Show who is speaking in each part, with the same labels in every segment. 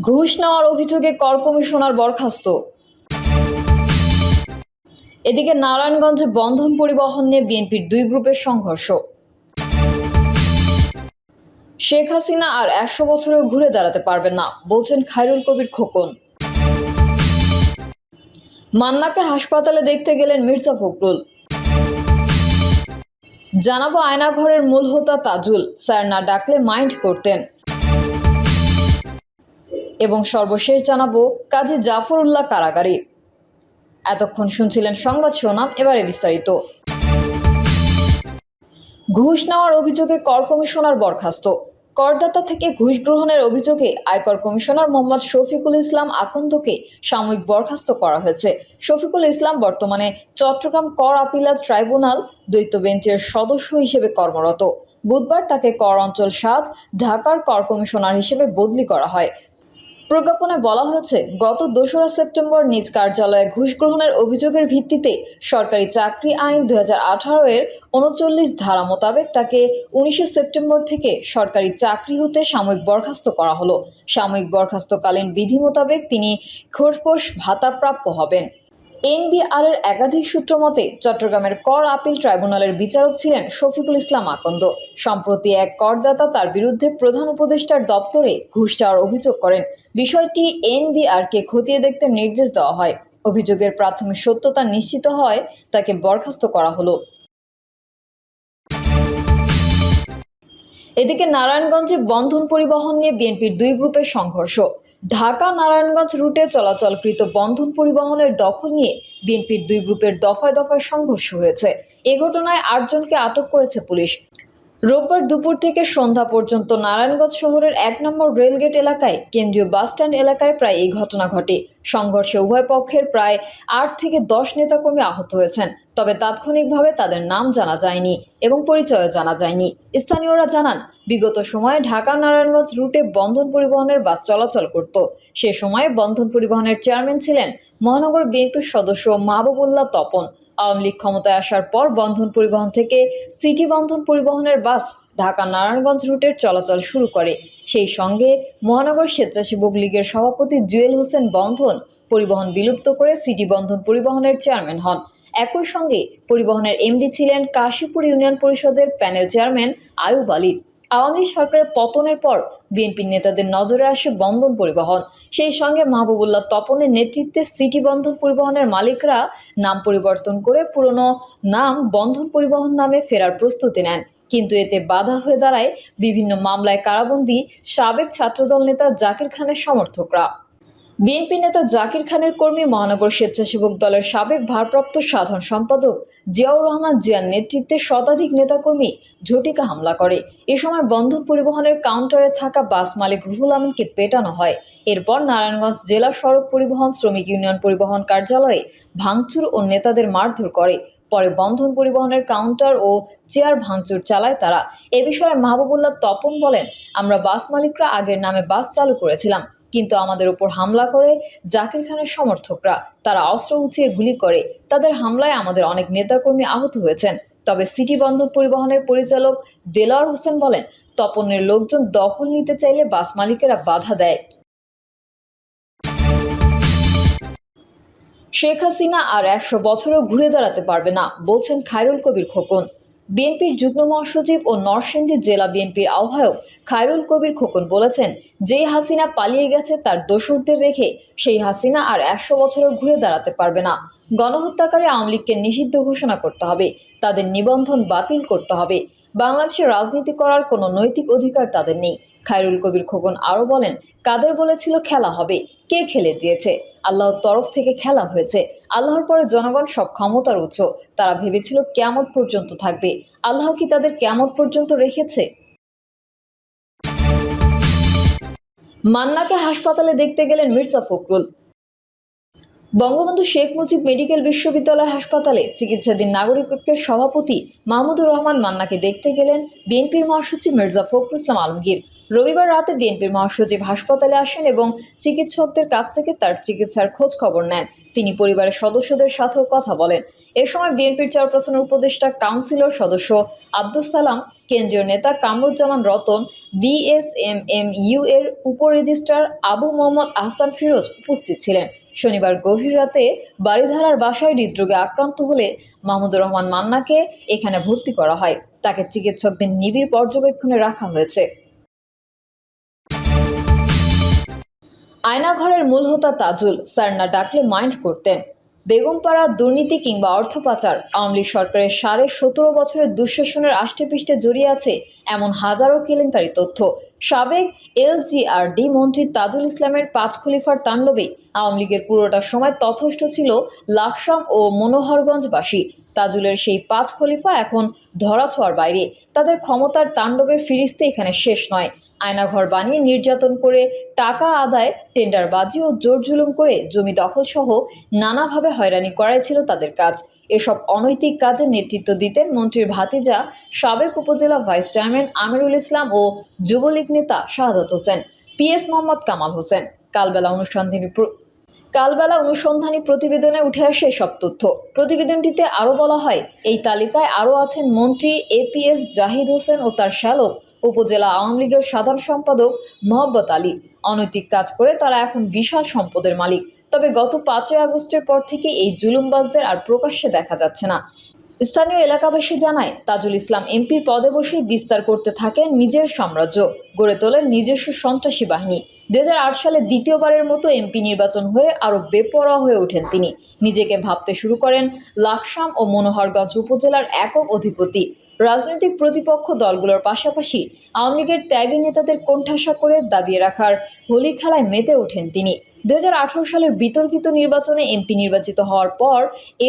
Speaker 1: ঘুষ নেওয়ার অভিযোগে কর কমিশনার বরখাস্ত। এদিকে নারায়ণগঞ্জে বন্ধন পরিবহন নিয়ে বিএনপির দুই গ্রুপের সংঘর্ষ। শেখ হাসিনা আর ১০০ বছরেও ঘুরে দাঁড়াতে পারবেন না বলছেন খায়রুল কবির খোকন। মান্নাকে হাসপাতালে দেখতে গেলেন মির্জা ফখরুল। জানাবো আয়নাঘরের মূল হোতা তাজুল স্যার না ডাকলে মাইন্ড করতেন। এবং সর্বশেষ জানাবো কাজী জাফরউল্লাহ কারাগারে। এতক্ষণ শুনছিলেন সংবাদ শিরোনাম, এবারে বিস্তারিত। ঘুষ নেওয়ার অভিযোগে কর কমিশনার বরখাস্ত। করদাতা থেকে ঘুষ গ্রহণের অভিযোগে আয়কর কমিশনার মোহাম্মদ শফিকুল ইসলাম আকন্দকে সাময়িক বরখাস্ত করা হয়েছে। শফিকুল ইসলাম বর্তমানে চট্টগ্রাম কর আপিলাত ট্রাইব্যুনাল দ্বৈত বেঞ্চের সদস্য হিসেবে কর্মরত। বুধবার তাকে কর অঞ্চল ৭ ঢাকার কর কমিশনার হিসেবে বদলি করা হয়। প্রজ্ঞাপনে বলা হয়েছে, গত ২রা সেপ্টেম্বর নিজ কার্যালয়ে ঘুষ গ্রহণের অভিযোগের ভিত্তিতে সরকারি চাকরি আইন ২০১৮ এর ৩৯ ধারা মোতাবেক তাকে ১৯ সেপ্টেম্বর থেকে সরকারি চাকরি হতে সাময়িক বরখাস্ত করা হলো। সাময়িক বরখাস্তকালীন বিধি মোতাবেক তিনি খোরপোশ ভাতা প্রাপ্য হবেন। এনবিআর এর একাধিক সূত্র মতে চট্টগ্রামের কর আপিল ট্রাইব্যুনালের বিচারক ছিলেন শফিকুল ইসলাম আকন্দ। সম্প্রতি এক করদাতা তার বিরুদ্ধে প্রধান উপদেষ্টার দপ্তরে ঘুষ চাওয়ার অভিযোগ করেন। বিষয়টি এনবিআরকে খতিয়ে দেখতে নির্দেশ দেওয়া হয়। অভিযোগের প্রাথমিক সত্যতা নিশ্চিত হয় তাকে বরখাস্ত করা হলো। এদিকে নারায়ণগঞ্জে বন্ধন পরিবহন নিয়ে বিএনপির দুই গ্রুপের সংঘর্ষ। ঢাকা নারায়ণগঞ্জ রুটে চলাচলকৃত বন্ধন পরিবহনের দখল নিয়ে বিএনপির দুই গ্রুপের দফায় দফায় সংঘর্ষ হয়েছে। এ ঘটনায় ৮ জনকে আটক করেছে পুলিশ। রোববার দুপুর থেকে সন্ধ্যা পর্যন্ত নারায়ণগঞ্জ শহরের ১ নম্বর রেলগেট এলাকায় কেন্দ্রীয় বাসস্ট্যান্ড এলাকায় প্রায় এই ঘটনা ঘটে। সংঘর্ষে উভয় পক্ষের প্রায় ৮ থেকে ১০ নেতাকর্মী আহত হয়েছেন, তবে তাৎক্ষণিকভাবে তাদের নাম জানা যায়নি এবং পরিচয়ও জানা যায়নি। স্থানীয়রা জানান, বিগত সময়ে ঢাকা নারায়ণগঞ্জ রুটে বন্ধন পরিবহনের বাস চলাচল করত। সে সময়ে বন্ধন পরিবহনের চেয়ারম্যান ছিলেন মহানগর বিএনপির সদস্য মাহবুবুল্লাহ তপন। আওয়ামী লীগ ক্ষমতায় আসার পর বন্ধন পরিবহন থেকে সিটি বন্ধন পরিবহনের বাস ঢাকা নারায়ণগঞ্জ রুটের চলাচল শুরু করে। সেই সঙ্গে মহানগর স্বেচ্ছাসেবক লীগের সভাপতি জুয়েল হোসেন বন্ধন পরিবহন বিলুপ্ত করে সিটি বন্ধন পরিবহনের চেয়ারম্যান হন। একই সঙ্গে পরিবহনের এমডি ছিলেন কাশীপুর ইউনিয়ন পরিষদের প্যানেল চেয়ারম্যান আয়ুব আলী। আওয়ামী লীগ সরকারের পতনের পর বিএনপির নেতাদের নজরে আসে বন্ধন পরিবহন। সেই সঙ্গে মাহবুবুল্লাহ তপনের নেতৃত্বে সিটি বন্ধন পরিবহনের মালিকরা নাম পরিবর্তন করে পুরনো নাম বন্ধন পরিবহন নামে ফেরার প্রস্তুতি নেন। কিন্তু এতে বাধা হয়ে দাঁড়ায় বিভিন্ন মামলায় কারাবন্দী সাবেক ছাত্রদল নেতা জাকির খানের সমর্থকরা। বিএনপি নেতা জাকির খানের কর্মী মহানগর স্বেচ্ছাসেবক দলের সাবেক ভারপ্রাপ্ত সাধারণ সম্পাদক জিয়াউর রহমান জিয়ার নেতৃত্বে শতাধিক নেতাকর্মী ঝটিকা হামলা করে। এ সময় বন্ধন পরিবহনের কাউন্টারে থাকা বাস মালিক রুহুল আমিনকে পেটানো হয়। এরপর নারায়ণগঞ্জ জেলা সড়ক পরিবহন শ্রমিক ইউনিয়ন পরিবহন কার্যালয়ে ভাঙচুর ও নেতাদের মারধর করে। পরে বন্ধন পরিবহনের কাউন্টার ও চেয়ার ভাঙচুর চালায় তারা। এ বিষয়ে মাহবুবুল্লাহ তপন বলেন, আমরা বাস মালিকরা আগের নামে বাস চালু করেছিলাম, কিন্তু আমাদের উপর হামলা করে জাকির খানের সমর্থকরা। তারা অস্ত্র উঁচিয়ে গুলি করে। তাদের হামলায় আমাদের অনেক নেতাকর্মী আহত হয়েছেন। তবে সিটি বন্ধন পরিবহনের পরিচালক দেলোয়ার হোসেন বলেন, তপনের লোকজন দখল নিতে চাইলে বাস মালিকেরা বাধা দেয়। শেখ হাসিনা আর ১০০ বছরেও ঘুরে দাঁড়াতে পারবে না বলছেন খায়রুল কবির খোকন। বিএনপির যুগ্ম মহাসচিব ও নরসিংদী জেলা বিএনপির আহ্বায়ক খায়রুল কবির খোকন বলেছেন, যেই হাসিনা পালিয়ে গেছে তার দোসরদের রেখে সেই হাসিনা আর ১০০ বছরেও ঘুরে দাঁড়াতে পারবে না। গণহত্যাকারী আওয়ামী লীগকে নিষিদ্ধ ঘোষণা করতে হবে, তাদের নিবন্ধন বাতিল করতে হবে। বাংলাদেশে রাজনীতি করার কোনো নৈতিক অধিকার তাদের নেই। খায়রুল কবির খোকন আরও বলেন, কাদের বলেছিল খেলা হবে, কে খেলে দিয়েছে? আল্লাহর তরফ থেকে খেলা হয়েছে। আল্লাহর পরে জনগণ সব ক্ষমতার উৎস। তারা ভেবেছিল কিয়ামত পর্যন্ত থাকবে। আল্লাহ কি তাদের কিয়ামত পর্যন্ত রেখেছে? মান্নাকে হাসপাতালে দেখতে গেলেন মির্জা ফখরুল। বঙ্গবন্ধু শেখ মুজিব মেডিকেল বিশ্ববিদ্যালয় হাসপাতালে চিকিৎসাধীন নাগরিক ঐক্যের সভাপতি মাহমুদুর রহমান মান্নাকে দেখতে গেলেন বিএনপির মহাসচিব মির্জা ফখরুল ইসলাম আলমগীর। রবিবার রাতে বিএনপির মহাসচিব হাসপাতালে আসেন এবং চিকিৎসকদের কাছ থেকে তার চিকিৎসার খোঁজ খবর নেন। তিনি পরিবারের সদস্যদের সাথেও কথা বলেন। এ সময় বিএনপির চেয়ারপারসনের উপদেষ্টা কাউন্সিলর সদস্য আব্দুস সালাম, কেন্দ্রীয় নেতা কামরুজ্জামান রতন, বিএসএমএমইউ এর উপরেজিস্ট্রার আবু মোহাম্মদ আহসান ফিরোজ উপস্থিত ছিলেন। শনিবার গভীর রাতে বারিধারার বাসায় হৃদরোগে আক্রান্ত হলে মাহমুদুর রহমান মান্নাকে এখানে ভর্তি করা হয়। তাকে চিকিৎসকদের নিবিড় পর্যবেক্ষণে রাখা হয়েছে। আয়নাঘরের মূল হোতা তাজুল, স্যার না ডাকলে মাইন্ড করতেন। বেগমপাড়া দুর্নীতি কিংবা অর্থ পাচার, আওয়ামী লীগ সরকারের 17.5 বছরের দুঃশাসনের আষ্টেপৃষ্ঠে জড়িয়ে আছে এমন হাজারো কেলেঙ্কারি তথ্য। সাবেক এলজিআরডি মন্ত্রী তাজুল ইসলামের 5 খলিফার তাণ্ডবে আওয়ামী লীগের পুরোটা সময় তথস্থ ছিল লাকসাম ও মনোহরগঞ্জবাসী। তাজুলের সেই 5 খলিফা এখন ধরাছোঁয়ার বাইরে। তাদের ক্ষমতার তাণ্ডবের ফিরিস্তি এখানে শেষ নয়। আয়নাঘর বানিয়ে নির্যাতন করে টাকা আদায়, টেন্ডারবাজি ও জোর জুলুম করে জমি দখল সহ নানাভাবে হয়রানি করাই ছিল তাদের কাজ। এসব অনৈতিক কাজে নেতৃত্ব দিতেন মন্ত্রীর ভাতিজা সাবেক উপজেলা ভাইস চেয়ারম্যান আমিরুল ইসলাম ও যুবলীগ নেতা শাহাদাত হোসেন, পিএস মোহাম্মদ কামাল হোসেন। কালবেলা অনুসন্ধানী প্রতিবেদনে উঠে আসে এসব তথ্য। প্রতিবেদনটিতে আরও বলা হয়, এই তালিকায় আরও আছেন মন্ত্রী এপিএস জাহিদ হোসেন ও তার শ্যালক উপজেলা আওয়ামী লীগের সাধারণ সম্পাদক মোহাব্বত আলী। অনৈতিক কাজ করে তারা এখন বিশাল সম্পদের মালিক। তবে গত 5 আগস্টের পর থেকে এই জুলুমবাজদের আর প্রকাশ্যে দেখা যাচ্ছে না। স্থানীয় এলাকাবাসী জানায়, তাজুল ইসলাম এমপির পদে বসেই বিস্তার করতে থাকেন নিজের সাম্রাজ্য, গড়ে তোলেন নিজস্ব সন্ত্রাসী বাহিনী। 2008 সালে দ্বিতীয়বারের মতো এমপি নির্বাচন হয়ে আরও বেপরোয়া হয়ে ওঠেন তিনি। নিজেকে ভাবতে শুরু করেন লাকসাম ও মনোহরগঞ্জ উপজেলার একক অধিপতি। রাজনৈতিক প্রতিপক্ষ দলগুলোর পাশাপাশি আওয়ামী লীগের ত্যাগী নেতাদের কোণঠাসা করে দাবিয়ে রাখার হোলি খেলায় মেতে ওঠেন তিনি। 2018 সালের বিতর্কিত নির্বাচনে এমপি নির্বাচিত হওয়ার পর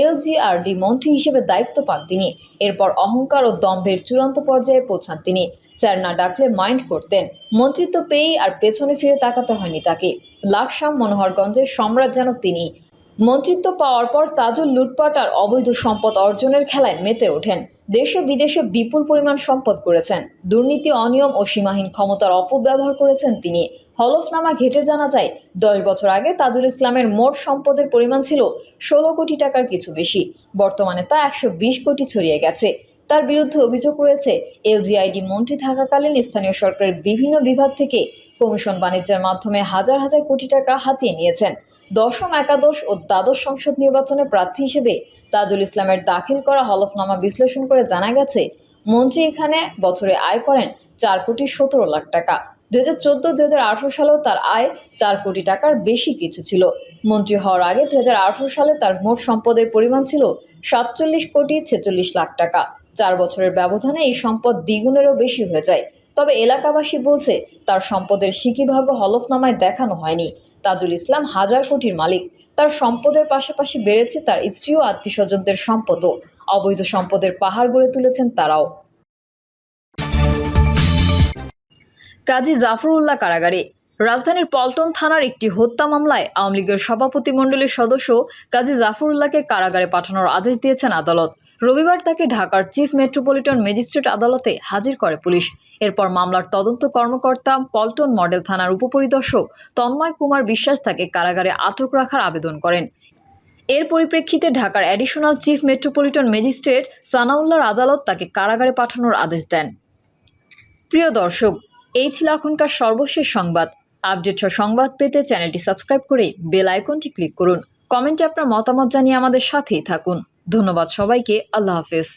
Speaker 1: এলজিআরডি মন্ত্রী হিসেবে দায়িত্ব পান তিনি। এরপর অহংকার ও দম্ভের চূড়ান্ত পর্যায়ে পৌঁছান তিনি। স্যার না ডাকলে মাইন্ড করতেন। মন্ত্রিত্ব পেয়েই আর পেছনে ফিরে তাকাতে হয়নি তাকে। লাকসাম মনোহরগঞ্জের সম্রাট যেন তিনি। মন্ত্রিত্ব পাওয়ার পর তাজুল লুটপাট আর অবৈধ সম্পদ অর্জনের খেলায় মেতে ওঠেন। দেশে বিদেশে বিপুল পরিমাণ সম্পদ করেছেন। দুর্নীতি, অনিয়ম ও সীমাহীন ক্ষমতার অপব্যবহার করেছেন তিনি। হলফনামা ঘেঁটে জানা যায়, 10 বছর আগে তাজুল ইসলামের মোট সম্পদের পরিমাণ ছিল 16 কোটি টাকার কিছু বেশি। বর্তমানে তা 120 কোটি ছড়িয়ে গেছে। তার বিরুদ্ধে অভিযোগ রয়েছে, এলজিআইডি মন্ত্রী থাকাকালীন স্থানীয় সরকারের বিভিন্ন বিভাগ থেকে কমিশন বাণিজ্যের মাধ্যমে হাজার হাজার কোটি টাকা হাতিয়ে নিয়েছেন। দশম, একাদশ ও দ্বাদশ সংসদ নির্বাচনে প্রার্থী হিসেবে তাজুল ইসলামের দাখিল করা হলফনামা বিশ্লেষণ করে জানা গেছে, মন্ত্রী এখানে বছরে আয় করেন 4 কোটি 17 লাখ টাকা। 2014-2018 সালেও তার আয় 4 কোটি টাকার বেশি কিছু ছিল। মন্ত্রী হওয়ার আগে 2018 সালে তার মোট সম্পদের পরিমাণ ছিল 47 কোটি 46 লাখ টাকা। 4 বছরের ব্যবধানে এই সম্পদ দ্বিগুণেরও বেশি হয়ে যায়। তবে এলাকাবাসী বলছে, তার সম্পদের সিকিভাগ হলফনামায় দেখানো হয়নি। তাজুল ইসলাম হাজার কোটির মালিক। তার সম্পদের পাশাপাশি বেড়েছে তার স্ত্রী ও আত্মীয়স্বজনদের সম্পদও। অবৈধ সম্পদের পাহাড় গড়ে তুলেছেন তারাও। কাজী জাফরুল্লাহ কারাগারে। রাজধানীর পল্টন থানার একটি হত্যা মামলায় আওয়ামী লীগের সভাপতিমণ্ডলীর সদস্য কাজী জাফরুল্লাহকে কারাগারে পাঠানোর আদেশ দিয়েছেন আদালত। রবিবার তাকে ঢাকার চিফ মেট্রোপলিটন ম্যাজিস্ট্রেট আদালতে হাজির করে পুলিশ। এরপর মামলার তদন্ত কর্মকর্তা পল্টন মডেল থানার উপপরিদর্শক তন্ময় কুমার বিশ্বাস তাকে কারাগারে আটক রাখার আবেদন করেন। এর পরিপ্রেক্ষিতে ঢাকার অ্যাডিশনাল চিফ মেট্রোপলিটন ম্যাজিস্ট্রেট সানাউল্লাহর আদালত তাকে কারাগারে পাঠানোর আদেশ দেন। প্রিয় দর্শক, এই ছিল এখনকার সর্বশেষ সংবাদ। আপডেট সংবাদ পেতে চ্যানেলটি সাবস্ক্রাইব করে বেল আইকনটি ক্লিক করুন। কমেন্টে আপনার মতামত জানিয়ে আমাদের সাথেই থাকুন। ধন্যবাদ সবাইকে। আল্লাহ হাফেজ।